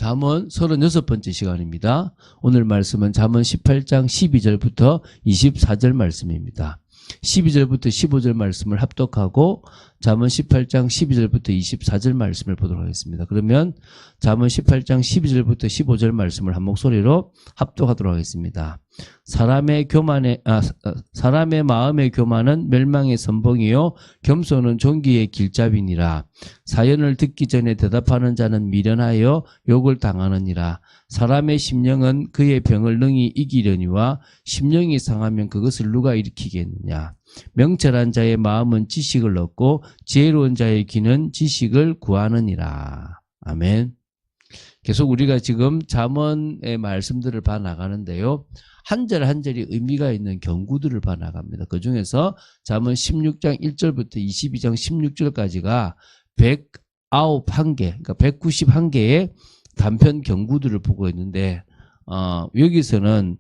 잠언 36번째 시간입니다. 오늘 말씀은 잠언 18장 12절부터 24절 말씀입니다. 12절부터 15절 말씀을 합독하고 잠언 18장 12절부터 24절 말씀을 보도록 하겠습니다. 그러면 잠언 18장 12절부터 15절 말씀을 한 목소리로 합독하도록 하겠습니다. 사람의 마음의 교만은 멸망의 선봉이요 겸손은 존귀의 길잡이니라. 사연을 듣기 전에 대답하는 자는 미련하여 욕을 당하느니라. 사람의 심령은 그의 병을 능히 이기려니와 심령이 상하면 그것을 누가 일으키겠느냐. 명철한 자의 마음은 지식을 얻고 지혜로운 자의 귀는 지식을 구하느니라. 아멘. 계속 우리가 지금 잠언의 말씀들을 봐나가는데요. 한 절 한 절이 의미가 있는 경구들을 봐나갑니다. 그 중에서 잠언 16장 1절부터 22장 16절까지가 191개, 그러니까 191개의 단편 경구들을 보고 있는데, 여기서는,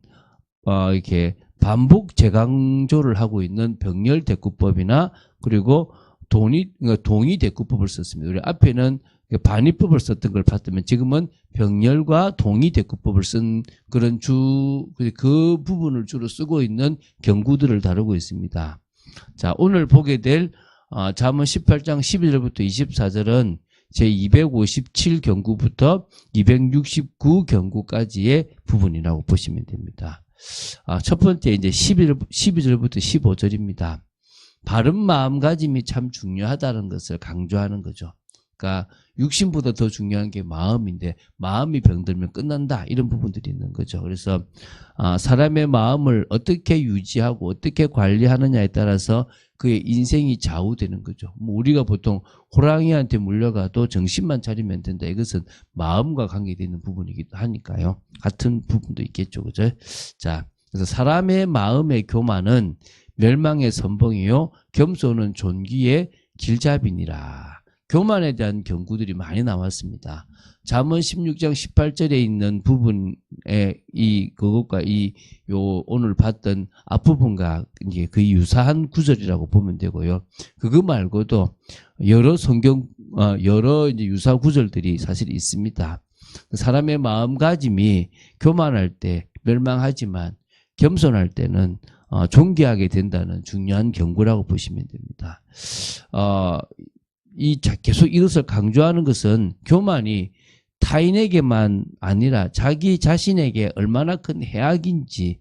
이렇게 반복 재강조를 하고 있는 병렬 대꾸법이나 그리고 동의 대꾸법을 썼습니다. 우리 앞에는 반의법을 썼던 걸 봤다면 지금은 병렬과 동의 대꾸법을 쓴 그런 그 부분을 주로 쓰고 있는 경구들을 다루고 있습니다. 자, 오늘 보게 될 잠언 18장 12절부터 24절은 제257 경구부터 269 경구까지의 부분이라고 보시면 됩니다. 첫 번째 이제 12절부터 15절입니다. 바른 마음가짐이 참 중요하다는 것을 강조하는 거죠. 그러니까 육신보다 더 중요한 게 마음인데 마음이 병들면 끝난다 이런 부분들이 있는 거죠. 그래서 사람의 마음을 어떻게 유지하고 어떻게 관리하느냐에 따라서 그의 인생이 좌우되는 거죠. 우리가 보통 호랑이한테 물려가도 정신만 차리면 된다. 이것은 마음과 관계되는 부분이기도 하니까요. 같은 부분도 있겠죠. 그죠? 자, 그래서 사람의 마음의 교만은 멸망의 선봉이요 겸손은 존귀의 길잡이니라. 교만에 대한 경구들이 많이 나왔습니다. 잠언 16장 18절에 있는 부분에 그것과 오늘 봤던 앞부분과 이제 거의 유사한 구절이라고 보면 되고요. 그거 말고도 여러 이제 유사 구절들이 사실 있습니다. 사람의 마음가짐이 교만할 때 멸망하지만 겸손할 때는 존귀하게 된다는 중요한 경고라고 보시면 됩니다. 계속 이것을 강조하는 것은 교만이 타인에게만 아니라 자기 자신에게 얼마나 큰 해악인지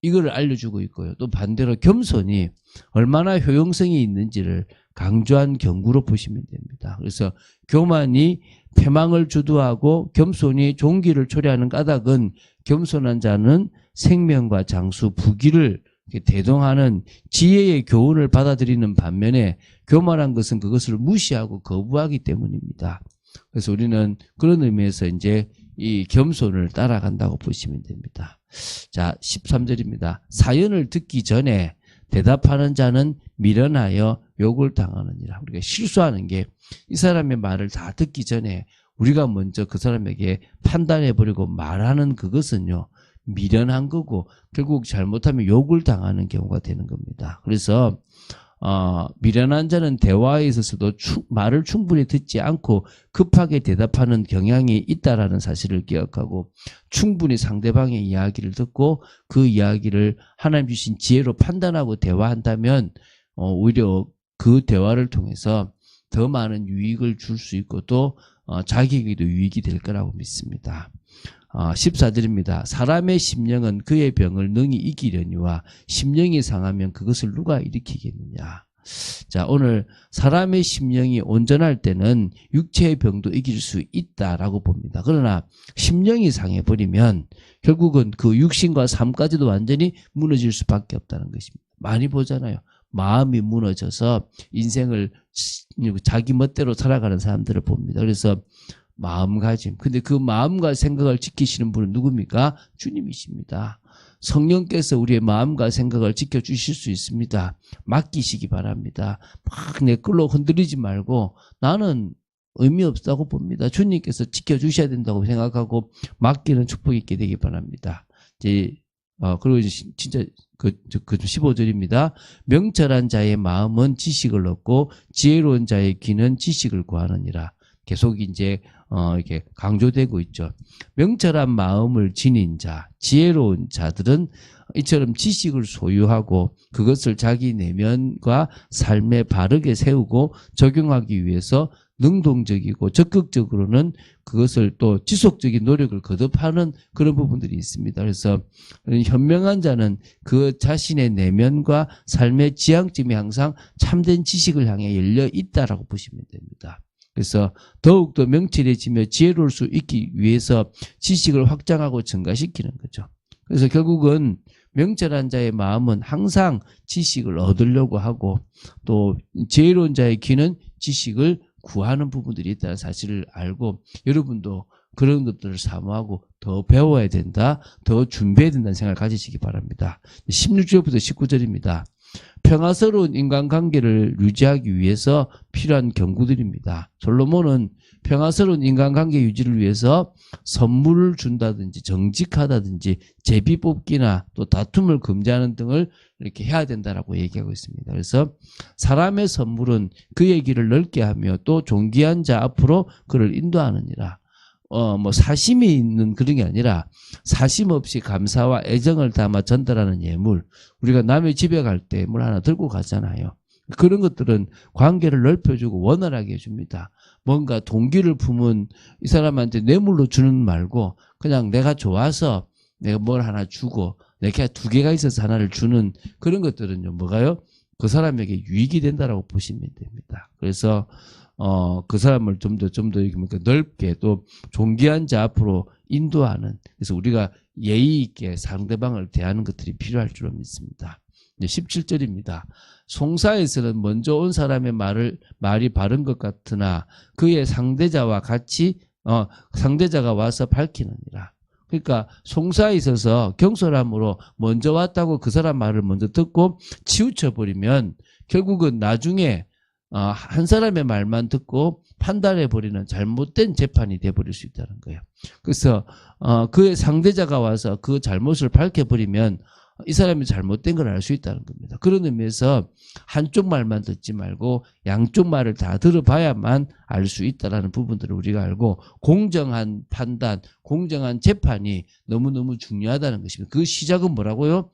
이걸 알려주고 있고요. 또 반대로 겸손이 얼마나 효용성이 있는지를 강조한 경구로 보시면 됩니다. 그래서 교만이 패망을 주도하고 겸손이 존귀를 초래하는 까닭은 겸손한 자는 생명과 장수, 부귀를 대동하는 지혜의 교훈을 받아들이는 반면에 교만한 것은 그것을 무시하고 거부하기 때문입니다. 그래서 우리는 그런 의미에서 이제 이 겸손을 따라간다고 보시면 됩니다. 자, 13절입니다. 사연을 듣기 전에 대답하는 자는 미련하여 욕을 당하느니라. 우리가 실수하는 게 이 사람의 말을 다 듣기 전에 우리가 먼저 그 사람에게 판단해버리고 말하는 그것은요. 미련한 거고 결국 잘못하면 욕을 당하는 경우가 되는 겁니다. 그래서 미련한 자는 대화에 있어서도 말을 충분히 듣지 않고 급하게 대답하는 경향이 있다라는 사실을 기억하고 충분히 상대방의 이야기를 듣고 그 이야기를 하나님 주신 지혜로 판단하고 대화한다면 오히려 그 대화를 통해서 더 많은 유익을 줄 수 있고 또 자기에게도 유익이 될 거라고 믿습니다. 14절입니다. 사람의 심령은 그의 병을 능히 이기려니와 심령이 상하면 그것을 누가 일으키겠느냐. 자, 오늘 사람의 심령이 온전할 때는 육체의 병도 이길 수 있다라고 봅니다. 그러나 심령이 상해버리면 결국은 그 육신과 삶까지도 완전히 무너질 수밖에 없다는 것입니다. 많이 보잖아요. 마음이 무너져서 인생을 자기 멋대로 살아가는 사람들을 봅니다. 그래서 마음가짐. 근데 그 마음과 생각을 지키시는 분은 누굽니까? 주님이십니다. 성령께서 우리의 마음과 생각을 지켜주실 수 있습니다. 맡기시기 바랍니다. 막 내 끌로 흔들리지 말고 나는 의미 없다고 봅니다. 주님께서 지켜주셔야 된다고 생각하고 맡기는 축복이 있게 되기 바랍니다. 그리고 이제 진짜 그 15절입니다. 명철한 자의 마음은 지식을 얻고 지혜로운 자의 귀는 지식을 구하느니라. 계속 이제 이렇게 강조되고 있죠. 명철한 마음을 지닌 자, 지혜로운 자들은 이처럼 지식을 소유하고 그것을 자기 내면과 삶에 바르게 세우고 적용하기 위해서 능동적이고 적극적으로는 그것을 또 지속적인 노력을 거듭하는 그런 부분들이 있습니다. 그래서 현명한 자는 그 자신의 내면과 삶의 지향점이 항상 참된 지식을 향해 열려 있다라고 보시면 됩니다. 그래서 더욱더 명철해지며 지혜로울 수 있기 위해서 지식을 확장하고 증가시키는 거죠. 그래서 결국은 명철한 자의 마음은 항상 지식을 얻으려고 하고 또 지혜로운 자의 귀는 지식을 구하는 부분들이 있다는 사실을 알고 여러분도 그런 것들을 사모하고 더 배워야 된다, 더 준비해야 된다는 생각을 가지시기 바랍니다. 16절부터 19절입니다. 평화스러운 인간관계를 유지하기 위해서 필요한 경고들입니다. 솔로몬은 평화스러운 인간관계 유지를 위해서 선물을 준다든지 정직하다든지 제비 뽑기나 또 다툼을 금지하는 등을 이렇게 해야 된다라고 얘기하고 있습니다. 그래서 사람의 선물은 그의 길을 넓게 하며 또 존귀한 자 앞으로 그를 인도하느니라. 사심이 있는 그런 게 아니라 사심 없이 감사와 애정을 담아 전달하는 예물. 우리가 남의 집에 갈 때 예물 하나 들고 가잖아요. 그런 것들은 관계를 넓혀주고 원활하게 해줍니다. 뭔가 동기를 품은 이 사람한테 뇌물로 주는 말고 그냥 내가 좋아서 내가 뭘 하나 주고 내가 두 개가 있어서 하나를 주는 그런 것들은요. 뭐가요? 그 사람에게 유익이 된다라고 보시면 됩니다. 그래서 그 사람을 좀 더 넓게 또 존귀한 자 앞으로 인도하는, 그래서 우리가 예의 있게 상대방을 대하는 것들이 필요할 줄로 믿습니다. 17절입니다. 송사에서는 먼저 온 사람의 말이 바른 것 같으나 그의 상대자와 같이 상대자가 와서 밝히느니라. 그러니까 송사에 있어서 경솔함으로 먼저 왔다고 그 사람 말을 먼저 듣고 치우쳐버리면 결국은 나중에 한 사람의 말만 듣고 판단해버리는 잘못된 재판이 돼버릴 수 있다는 거예요. 그래서 그의 상대자가 와서 그 잘못을 밝혀버리면 이 사람이 잘못된 걸 알 수 있다는 겁니다. 그런 의미에서 한쪽 말만 듣지 말고 양쪽 말을 다 들어봐야만 알 수 있다는 부분들을 우리가 알고 공정한 판단, 공정한 재판이 너무너무 중요하다는 것입니다. 그 시작은 뭐라고요?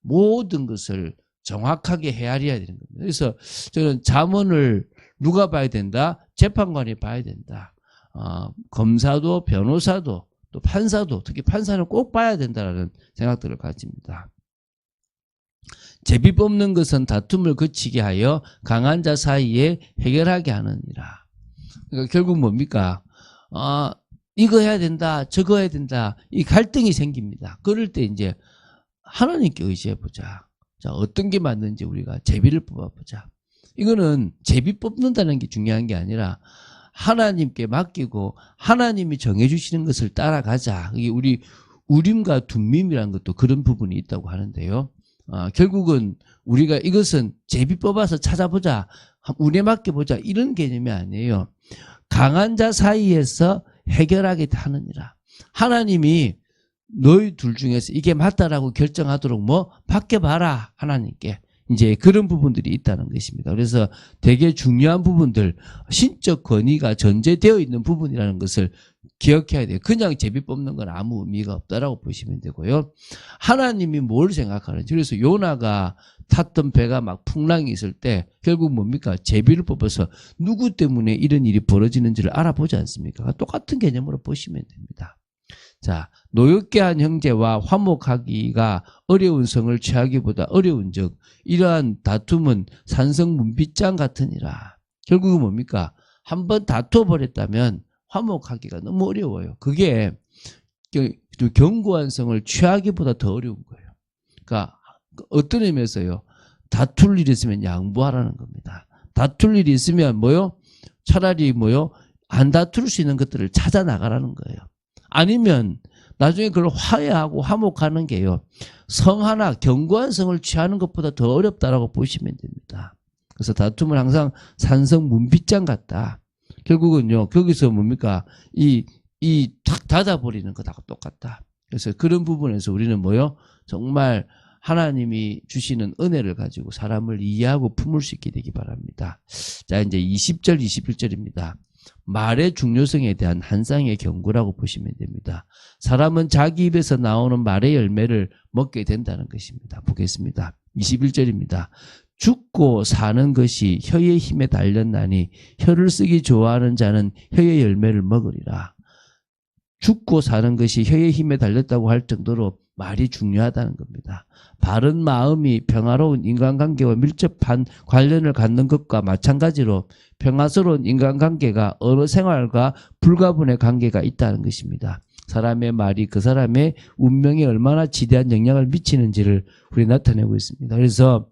모든 것을 정확하게 헤아려야 되는 겁니다. 그래서 저는 잠언을 누가 봐야 된다? 재판관이 봐야 된다. 검사도 변호사도 또 판사도, 특히 판사는 꼭 봐야 된다는 생각들을 가집니다. 제비 뽑는 것은 다툼을 그치게 하여 강한 자 사이에 해결하게 하느니라. 그러니까 결국 뭡니까? 이거 해야 된다, 저거 해야 된다, 이 갈등이 생깁니다. 그럴 때 이제 하나님께 의지해보자. 자, 어떤 게 맞는지 우리가 제비를 뽑아보자. 이거는 제비 뽑는다는 게 중요한 게 아니라 하나님께 맡기고 하나님이 정해주시는 것을 따라가자. 이게 우리 우림과 둠밈이라는 것도 그런 부분이 있다고 하는데요. 결국은 우리가 이것은 제비 뽑아서 찾아보자, 운에 맡겨보자, 이런 개념이 아니에요. 강한 자 사이에서 해결하게 하느니라. 하나님이 너희 둘 중에서 이게 맞다라고 결정하도록 맡겨봐라, 하나님께. 이제 그런 부분들이 있다는 것입니다. 그래서 되게 중요한 부분들, 신적 권위가 전제되어 있는 부분이라는 것을 기억해야 돼요. 그냥 제비 뽑는 건 아무 의미가 없다라고 보시면 되고요. 하나님이 뭘 생각하는지. 그래서 요나가 탔던 배가 막 풍랑이 있을 때 결국 뭡니까? 제비를 뽑아서 누구 때문에 이런 일이 벌어지는지를 알아보지 않습니까? 똑같은 개념으로 보시면 됩니다. 자, 노엽게 한 형제와 화목하기가 어려운 성을 취하기보다 어려운 즉 이러한 다툼은 산성 문빗장 같으니라. 결국은 뭡니까? 한번 다투어버렸다면 화목하기가 너무 어려워요. 그게 견고한 성을 취하기보다 더 어려운 거예요. 그러니까 어떤 의미에서요? 다툴 일이 있으면 양보하라는 겁니다. 다툴 일이 있으면 차라리 안 다툴 수 있는 것들을 찾아 나가라는 거예요. 아니면 나중에 그걸 화해하고 화목하는 게요. 성 하나, 견고한 성을 취하는 것보다 더 어렵다라고 보시면 됩니다. 그래서 다툼은 항상 산성 문빗장 같다. 결국은요, 거기서 뭡니까? 탁 닫아버리는 거하고 똑같다. 그래서 그런 부분에서 우리는 정말 하나님이 주시는 은혜를 가지고 사람을 이해하고 품을 수 있게 되기 바랍니다. 자, 이제 20절, 21절입니다. 말의 중요성에 대한 한 쌍의 경고라고 보시면 됩니다. 사람은 자기 입에서 나오는 말의 열매를 먹게 된다는 것입니다. 보겠습니다. 21절입니다. 죽고 사는 것이 혀의 힘에 달렸나니 혀를 쓰기 좋아하는 자는 혀의 열매를 먹으리라. 죽고 사는 것이 혀의 힘에 달렸다고 할 정도로 말이 중요하다는 겁니다. 바른 마음이 평화로운 인간관계와 밀접한 관련을 갖는 것과 마찬가지로 평화스러운 인간관계가 언어 생활과 불가분의 관계가 있다는 것입니다. 사람의 말이 그 사람의 운명에 얼마나 지대한 영향을 미치는지를 우리 나타내고 있습니다. 그래서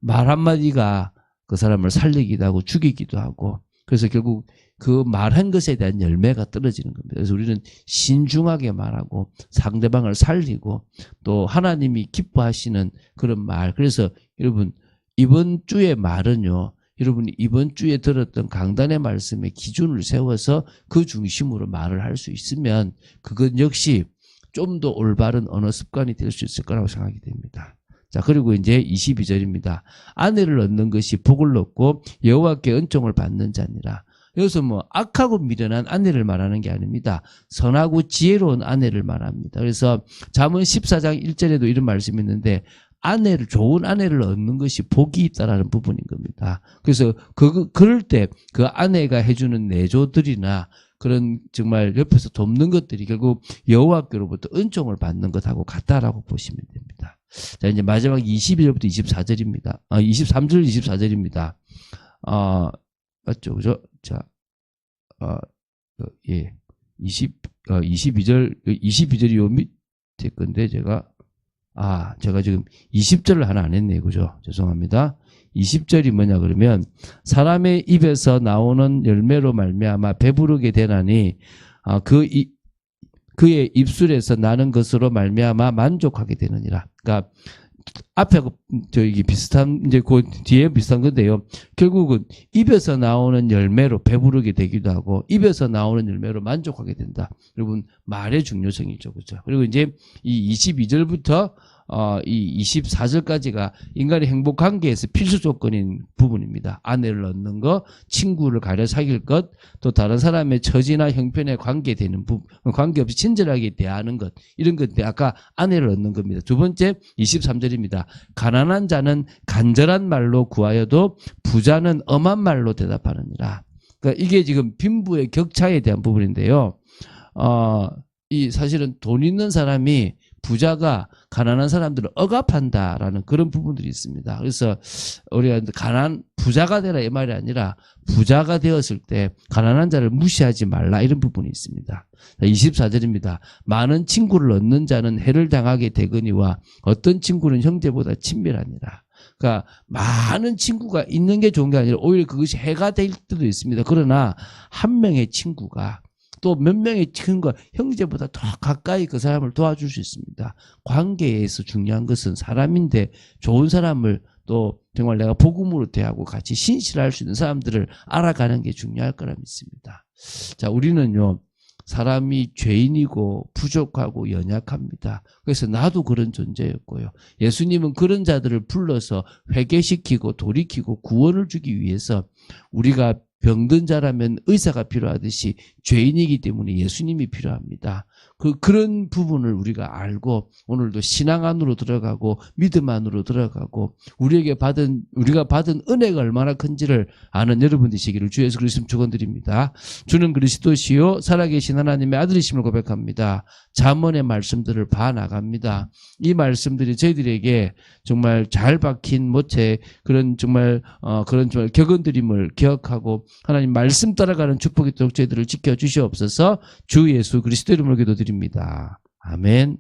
말 한마디가 그 사람을 살리기도 하고 죽이기도 하고, 그래서 결국 그 말한 것에 대한 열매가 떨어지는 겁니다. 그래서 우리는 신중하게 말하고 상대방을 살리고 또 하나님이 기뻐하시는 그런 말. 그래서 여러분, 이번 주의 말은요, 여러분이 이번 주에 들었던 강단의 말씀의 기준을 세워서 그 중심으로 말을 할 수 있으면 그건 역시 좀 더 올바른 언어 습관이 될 수 있을 거라고 생각이 됩니다. 자, 그리고 이제 22절입니다. 아내를 얻는 것이 복을 얻고 여호와께 은총을 받는 자니라. 여기서 뭐 악하고 미련한 아내를 말하는 게 아닙니다. 선하고 지혜로운 아내를 말합니다. 그래서 잠언 14장 1절에도 이런 말씀이 있는데 좋은 아내를 얻는 것이 복이 있다라는 부분인 겁니다. 그래서 그럴 때 그 아내가 해주는 내조들이나 그런 정말 옆에서 돕는 것들이 결국 여호와께로부터 은총을 받는 것하고 같다라고 보시면 됩니다. 자, 이제 마지막 22절부터 24절입니다. 23절, 24절입니다. 맞죠? 그죠? 자, 예. 22절이 요 밑에 건데, 제가 지금 20절을 하나 안 했네요. 그죠? 죄송합니다. 20절이 뭐냐 그러면, 사람의 입에서 나오는 열매로 말미암아 배부르게 되나니, 그의 입술에서 나는 것으로 말미암아 만족하게 되느니라. 그러니까 앞에 저기 비슷한 이제 그 뒤에 비슷한 건데요. 결국은 입에서 나오는 열매로 배부르게 되기도 하고 입에서 나오는 열매로 만족하게 된다. 여러분, 말의 중요성이죠, 그렇죠? 그리고 이제 이 22절부터 이 24절까지가 인간의 행복 관계에서 필수 조건인 부분입니다. 아내를 얻는 것, 친구를 가려 사귈 것, 또 다른 사람의 처지나 형편에 관계되는 부분, 관계없이 친절하게 대하는 것, 이런 것들 아까 아내를 얻는 겁니다. 두 번째 23절입니다. 가난한 자는 간절한 말로 구하여도 부자는 엄한 말로 대답하느니라. 그러니까 이게 지금 빈부의 격차에 대한 부분인데요. 이 사실은 돈 있는 사람이 부자가 가난한 사람들을 억압한다라는 그런 부분들이 있습니다. 그래서 우리가 부자가 되라 이 말이 아니라 부자가 되었을 때 가난한 자를 무시하지 말라 이런 부분이 있습니다. 24절입니다. 많은 친구를 얻는 자는 해를 당하게 되거니와 어떤 친구는 형제보다 친밀하니라. 그러니까 많은 친구가 있는 게 좋은 게 아니라 오히려 그것이 해가 될 때도 있습니다. 그러나 한 명의 친구가 또 몇 명의 친구가 형제보다 더 가까이 그 사람을 도와줄 수 있습니다. 관계에서 중요한 것은 사람인데 좋은 사람을 또 정말 내가 복음으로 대하고 같이 신실할 수 있는 사람들을 알아가는 게 중요할 거라 믿습니다. 자, 우리는요, 사람이 죄인이고 부족하고 연약합니다. 그래서 나도 그런 존재였고요. 예수님은 그런 자들을 불러서 회개시키고 돌이키고 구원을 주기 위해서 우리가 병든 자라면 의사가 필요하듯이 죄인이기 때문에 예수님이 필요합니다. 그런 부분을 우리가 알고 오늘도 신앙 안으로 들어가고 믿음 안으로 들어가고 우리가 받은 은혜가 얼마나 큰지를 아는 여러분 되시기를 주 예수 그리스도 축원드립니다. 주는 그리스도시요 살아계신 하나님의 아들이심을 고백합니다. 잠언의 말씀들을 봐나갑니다. 이 말씀들이 저희들에게 정말 잘 박힌 모체 그런 정말 격언드림을 기억하고 하나님 말씀 따라가는 축복이 있도록 저희들을 지켜주시옵소서. 주 예수 그리스도 이름으로 기도드립니다. 아멘.